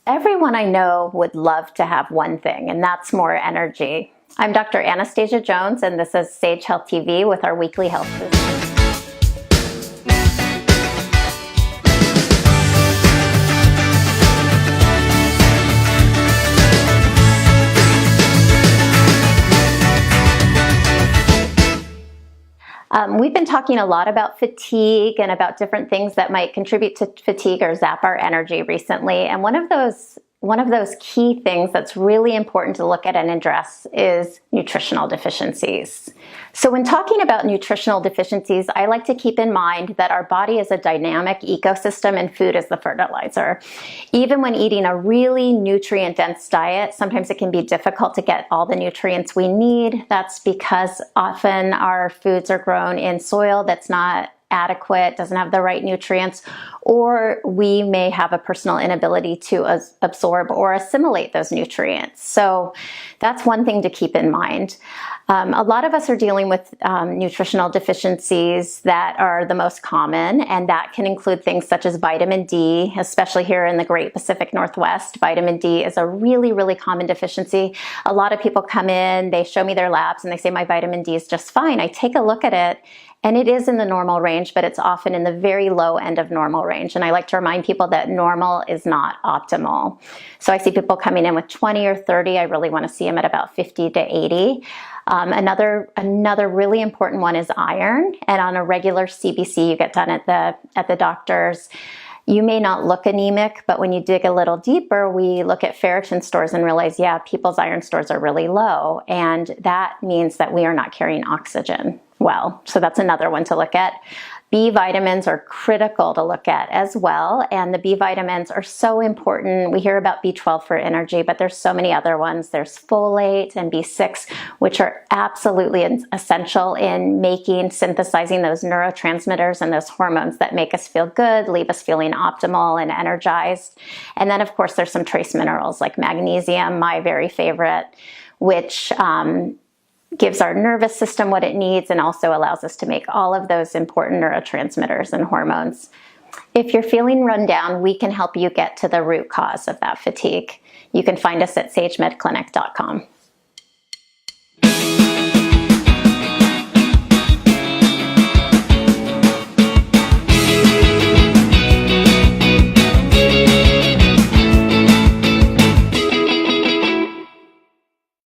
Everyone I know would love to have one thing, and that's more energy. I'm Dr. Anastasia Jones, and this is Sage Health TV with our weekly health boost. We've been talking a lot about fatigue and about different things that might contribute to fatigue or zap our energy recently. And one of those key things that's really important to look at and address is nutritional deficiencies. So when talking about nutritional deficiencies, I like to keep in mind that our body is a dynamic ecosystem and food is the fertilizer. Even when eating a really nutrient-dense diet, sometimes it can be difficult to get all the nutrients we need. That's because often our foods are grown in soil that's not adequate, doesn't have the right nutrients, or we may have a personal inability to absorb or assimilate those nutrients. So that's one thing to keep in mind. A lot of us are dealing with nutritional deficiencies that are the most common, and that can include things such as vitamin D, especially here in the Great Pacific Northwest. Vitamin D is a really, really common deficiency. A lot of people come in, they show me their labs, and they say my vitamin D is just fine. I take a look at it, and it is in the normal range, but it's often in the very low end of normal range. And I like to remind people that normal is not optimal. So I see people coming in with 20 or 30. I really want to see them at about 50 to 80. Another really important one is iron. And on a regular CBC you get done at the doctor's, you may not look anemic, but when you dig a little deeper, we look at ferritin stores and realize, yeah, people's iron stores are really low. And that means that we are not carrying oxygen well. So that's another one to look at. B vitamins are critical to look at as well. And the B vitamins are so important. We hear about B12 for energy, but there's so many other ones. There's folate and B6, which are absolutely essential in synthesizing those neurotransmitters and those hormones that make us feel good, leave us feeling optimal and energized. And then of course there's some trace minerals like magnesium, my very favorite, which gives our nervous system what it needs and also allows us to make all of those important neurotransmitters and hormones. If you're feeling run down, we can help you get to the root cause of that fatigue. You can find us at sagemedclinic.com.